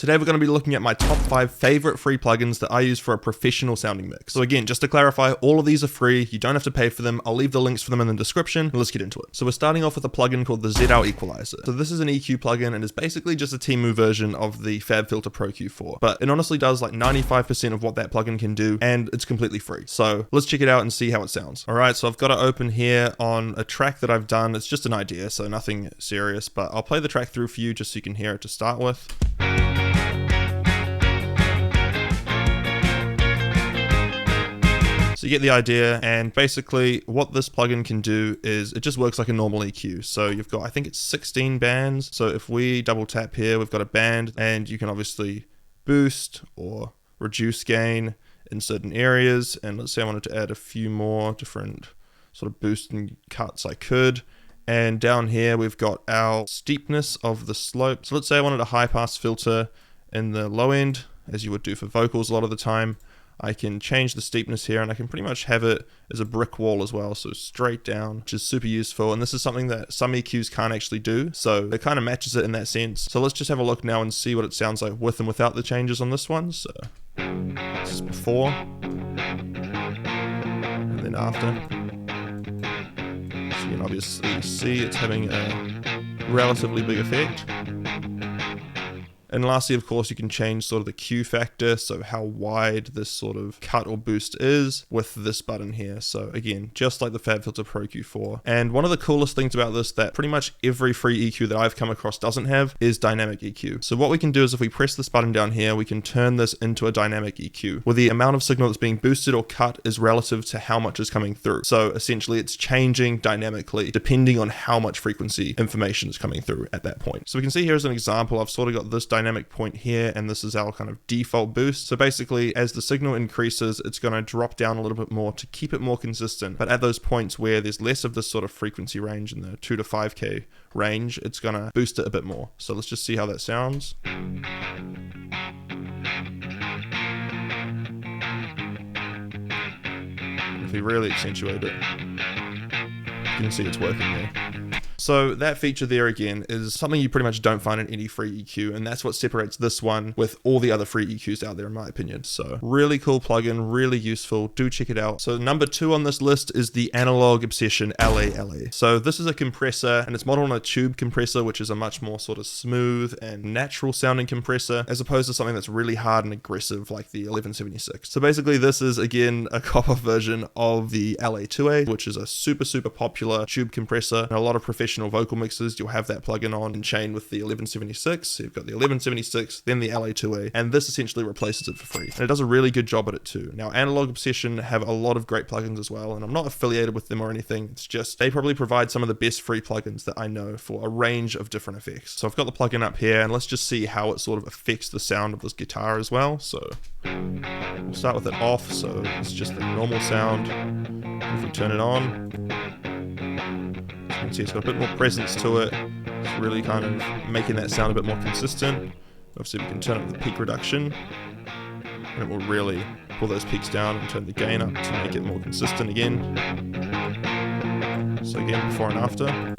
Today we're going to be looking at my top 5 favorite free plugins that I use for a professional sounding mix. So again, just to clarify, all of these are free, you don't have to pay for them, I'll leave the links for them in the description, and let's get into it. So we're starting off with a plugin called the ZL Equalizer. So this is an EQ plugin and is basically just a Temu version of the FabFilter Pro Q4, but it honestly does like 95% of what that plugin can do, and it's completely free. So let's check it out and see how it sounds. Alright, so I've got it open here on a track that I've done. It's just an idea, so nothing serious, but I'll play the track through for you just so you can hear it to start with. So you get the idea, and basically what this plugin can do is it just works like a normal EQ. So you've got, I think it's 16 bands. So if we double tap here, we've got a band, and you can obviously boost or reduce gain in certain areas. And let's say I wanted to add a few more different sort of boost and cuts, I could. And down here, we've got our steepness of the slope. So let's say I wanted a high pass filter in the low end, as you would do for vocals a lot of the time. I can change the steepness here, and I can pretty much have it as a brick wall as well, so straight down, which is super useful. And this is something that some EQs can't actually do, so it kind of matches it in that sense. So let's just have a look now and see what it sounds like with and without the changes on this one. So this is before, and then after. So you can obviously see it's having a relatively big effect. And lastly, of course, you can change sort of the Q factor, so how wide this sort of cut or boost is with this button here. So again, just like the FabFilter Pro Q4. And one of the coolest things about this that pretty much every free EQ that I've come across doesn't have is dynamic EQ. So what we can do is if we press this button down here, we can turn this into a dynamic EQ, where the amount of signal that's being boosted or cut is relative to how much is coming through. So essentially it's changing dynamically depending on how much frequency information is coming through at that point. So we can see here as an example, I've sort of got this dynamic point here, and this is our kind of default boost. So basically as the signal increases, it's going to drop down a little bit more to keep it more consistent. But at those points where there's less of this sort of frequency range in the 2 to 5K range, it's going to boost it a bit more. So let's just see how that sounds. If we really accentuate it, you can see it's working there. So that feature there again is something you pretty much don't find in any free EQ, and that's what separates this one with all the other free EQs out there in my opinion. So really cool plugin, really useful, do check it out. So number 2 on this list is the Analog Obsession LALA. So this is a compressor, and it's modeled on a tube compressor, which is a much more sort of smooth and natural sounding compressor, as opposed to something that's really hard and aggressive like the 1176. So basically this is again a copper version of the LA2A, which is a super popular tube compressor, and a lot of professional vocal mixers, you'll have that plugin on in chain with the 1176. So you've got the 1176, then the LA2A, and this essentially replaces it for free. And it does a really good job at it too. Now, Analog Obsession have a lot of great plugins as well, and I'm not affiliated with them or anything. It's just they probably provide some of the best free plugins that I know for a range of different effects. So I've got the plugin up here, and let's just see how it sort of affects the sound of this guitar as well. So we'll start with it off, so it's just the normal sound. If we turn it on, you can see it's got a bit more presence to it. It's really kind of making that sound a bit more consistent. Obviously we can turn up the peak reduction, and it will really pull those peaks down and turn the gain up to make it more consistent again. So again, before and after.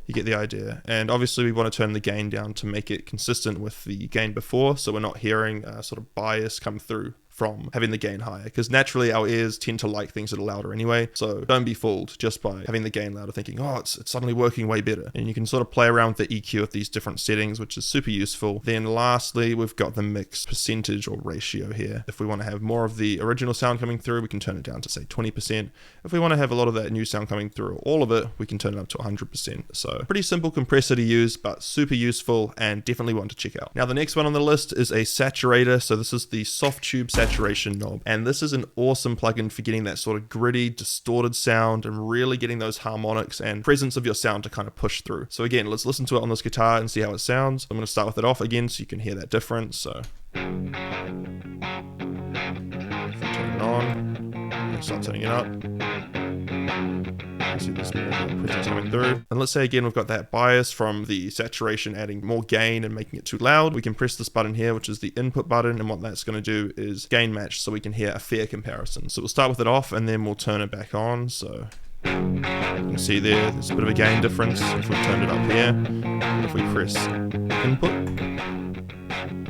You get the idea. And obviously we want to turn the gain down to make it consistent with the gain before, so we're not hearing a sort of bias come through from having the gain higher, because naturally our ears tend to like things that are louder anyway. So don't be fooled just by having the gain louder thinking, oh, it's suddenly working way better. And you can sort of play around with the EQ at these different settings, which is super useful. Then lastly, we've got the mix percentage or ratio here. If we want to have more of the original sound coming through, we can turn it down to say 20%. If we want to have a lot of that new sound coming through, or all of it, we can turn it up to 100%. So pretty simple compressor to use, but super useful and definitely one to check out. Now the next one on the list is a saturator. So this is the Softube saturation knob, and this is an awesome plugin for getting that sort of gritty, distorted sound and really getting those harmonics and presence of your sound to kind of push through. So again, let's listen to it on this guitar and see how it sounds. I'm going to start with it off again so you can hear that difference. So if we turn it on and start turning it up, see this more presence coming through. And let's say again we've got that bias from the saturation adding more gain and making it too loud. We can press this button here, which is the input button, and what that's going to do is gain match so we can hear a fair comparison. So we'll start with it off and then we'll turn it back on. So You can see there's a bit of a gain difference if we turned it up here. If we press input,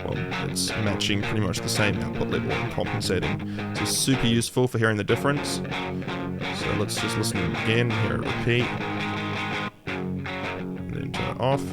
well, it's matching pretty much the same output level and compensating. So it's super useful for hearing the difference. So let's just listen again, hear it repeat, and then turn it off.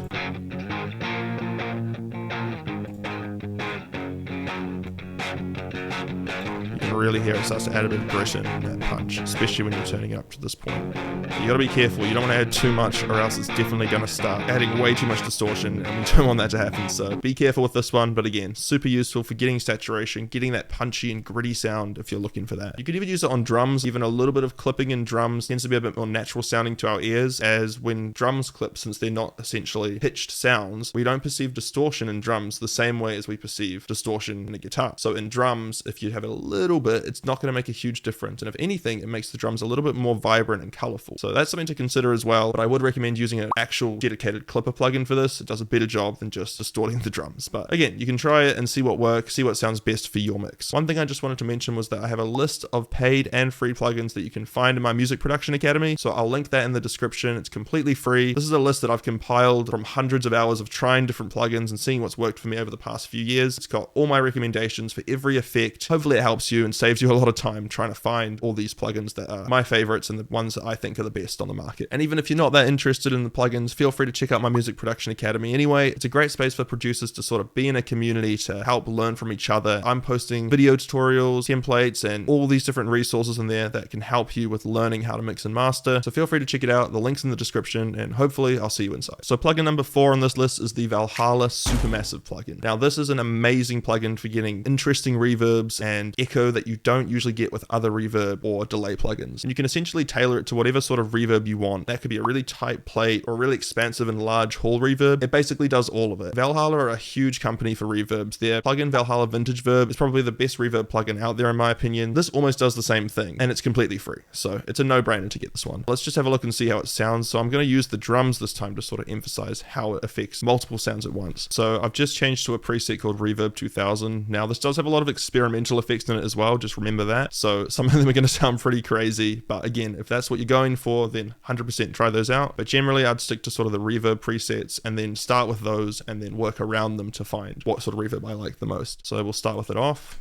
Really hear it starts to add a bit of grit in that punch, especially when you're turning it up to this point. But you gotta be careful, you don't want to add too much or else it's definitely gonna start adding way too much distortion, and we don't want that to happen. So be careful with this one, but again, super useful for getting saturation, getting that punchy and gritty sound if you're looking for that. You could even use it on drums. Even a little bit of clipping in drums tends to be a bit more natural sounding to our ears, as when drums clip, since they're not essentially pitched sounds, we don't perceive distortion in drums the same way as we perceive distortion in a guitar. So in drums, if you have a little bit, it's not going to make a huge difference, and if anything, it makes the drums a little bit more vibrant and colorful. So that's something to consider as well, but I would recommend using an actual dedicated clipper plugin for this. It does a better job than just distorting the drums. But again, you can try it and see what works, see what sounds best for your mix. One thing I just wanted to mention was that I have a list of paid and free plugins that you can find in my Music Production Academy, so I'll link that in the description. It's completely free. This is a list that I've compiled from hundreds of hours of trying different plugins and seeing what's worked for me over the past few years. It's got all my recommendations for every effect. Hopefully it helps you and saves you a lot of time trying to find all these plugins that are my favorites and the ones that I think are the best on the market. And even if you're not that interested in the plugins, feel free to check out my Music Production Academy anyway. It's a great space for producers to sort of be in a community to help learn from each other. I'm posting video tutorials, templates, and all these different resources in there that can help you with learning how to mix and master. So feel free to check it out. The link's in the description, and hopefully I'll see you inside. So plugin number 4 on this list is the Valhalla Supermassive plugin. Now this is an amazing plugin for getting interesting reverbs and echo that you don't usually get with other reverb or delay plugins. And you can essentially tailor it to whatever sort of reverb you want. That could be a really tight plate or a really expansive and large hall reverb. It basically does all of it. Valhalla are a huge company for reverbs. Their plugin Valhalla Vintage Verb is probably the best reverb plugin out there in my opinion. This almost does the same thing, and it's completely free. So it's a no-brainer to get this one. Let's just have a look and see how it sounds. So I'm going to use the drums this time to sort of emphasize how it affects multiple sounds at once. So I've just changed to a preset called Reverb 2000. Now this does have a lot of experimental effects in it as well, just remember that. So some of them are going to sound pretty crazy, but again, if that's what you're going for, then 100% try those out. But generally I'd stick to sort of the reverb presets and then start with those and then work around them to find what sort of reverb I like the most. So we'll start with it off,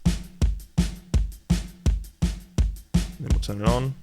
and then we'll turn it on.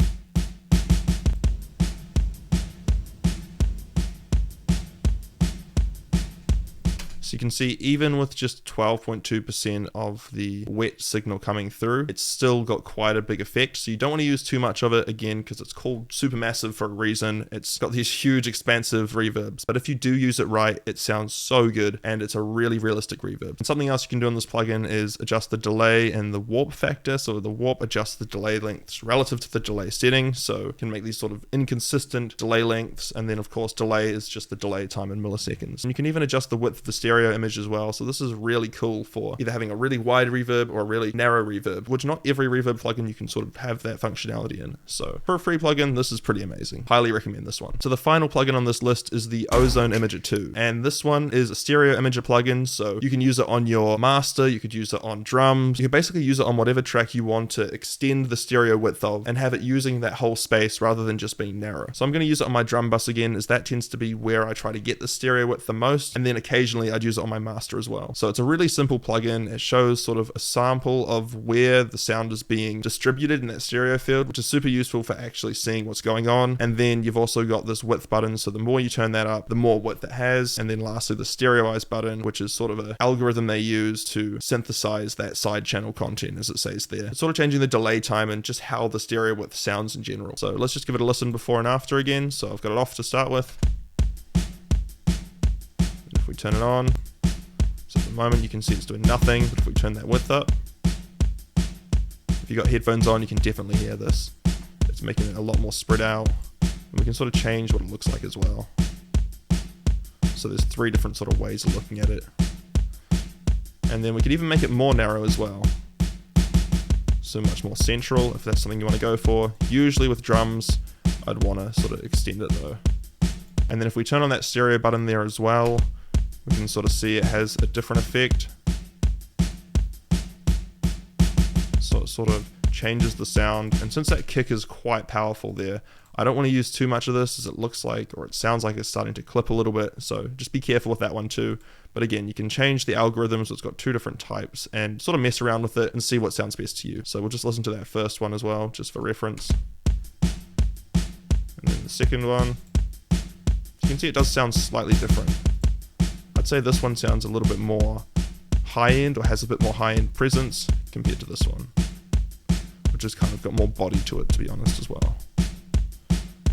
So you can see even with just 12.2% of the wet signal coming through, it's still got quite a big effect. So you don't want to use too much of it, again, because it's called Supermassive for a reason. It's got these huge expansive reverbs, but if you do use it right, it sounds so good, and it's a really realistic reverb. And something else you can do on this plugin is adjust the delay and the warp factor. So the warp adjusts the delay lengths relative to the delay setting, so you can make these sort of inconsistent delay lengths, and then of course delay is just the delay time in milliseconds. And you can even adjust the width of the stereo image as well. So this is really cool for either having a really wide reverb or a really narrow reverb, which not every reverb plugin you can sort of have that functionality in. So for a free plugin, this is pretty amazing. Highly recommend this one. So the final plugin on this list is the Ozone Imager 2. And this one is a stereo imager plugin. So you can use it on your master, you could use it on drums. You can basically use it on whatever track you want to extend the stereo width of and have it using that whole space rather than just being narrow. So I'm going to use it on my drum bus again, as that tends to be where I try to get the stereo width the most. And then occasionally I'd use it on my master as well. So it's a really simple plugin. It shows sort of a sample of where the sound is being distributed in that stereo field, which is super useful for actually seeing what's going on. And then you've also got this width button, so the more you turn that up, the more width it has. And then lastly, the stereoize button, which is sort of an algorithm they use to synthesize that side channel content, as it says there. It's sort of changing the delay time and just how the stereo width sounds in general. So let's just give it a listen before and after again. So I've got it off to start with. If we turn it on, so at the moment you can see it's doing nothing, but if we turn that width up, if you've got headphones on, you can definitely hear this. It's making it a lot more spread out, and we can sort of change what it looks like as well. So there's 3 different sort of ways of looking at it. And then we could even make it more narrow as well. So much more central, if that's something you want to go for. Usually with drums, I'd want to sort of extend it though. And then if we turn on that stereo button there as well, we can sort of see it has a different effect. So it sort of changes the sound. And since that kick is quite powerful there, I don't want to use too much of this, as it looks like, or it sounds like it's starting to clip a little bit. So just be careful with that one too. But again, you can change the algorithm, so it's got 2 different types, and sort of mess around with it and see what sounds best to you. So we'll just listen to that first one as well, just for reference. And then the second one. You can see it does sound slightly different. I'd say this one sounds a little bit more high-end, or has a bit more high-end presence compared to this one, which has kind of got more body to it, to be honest, as well.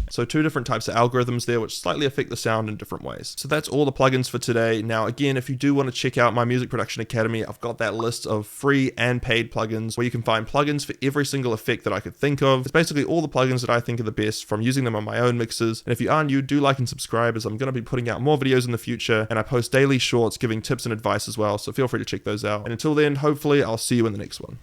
So 2 different types of algorithms there, which slightly affect the sound in different ways. So that's all the plugins for today. Now, again, if you do want to check out my Music Production Academy, I've got that list of free and paid plugins where you can find plugins for every single effect that I could think of. It's basically all the plugins that I think are the best from using them on my own mixes. And if you are new, do like and subscribe, as I'm going to be putting out more videos in the future, and I post daily shorts giving tips and advice as well. So feel free to check those out. And until then, hopefully I'll see you in the next one.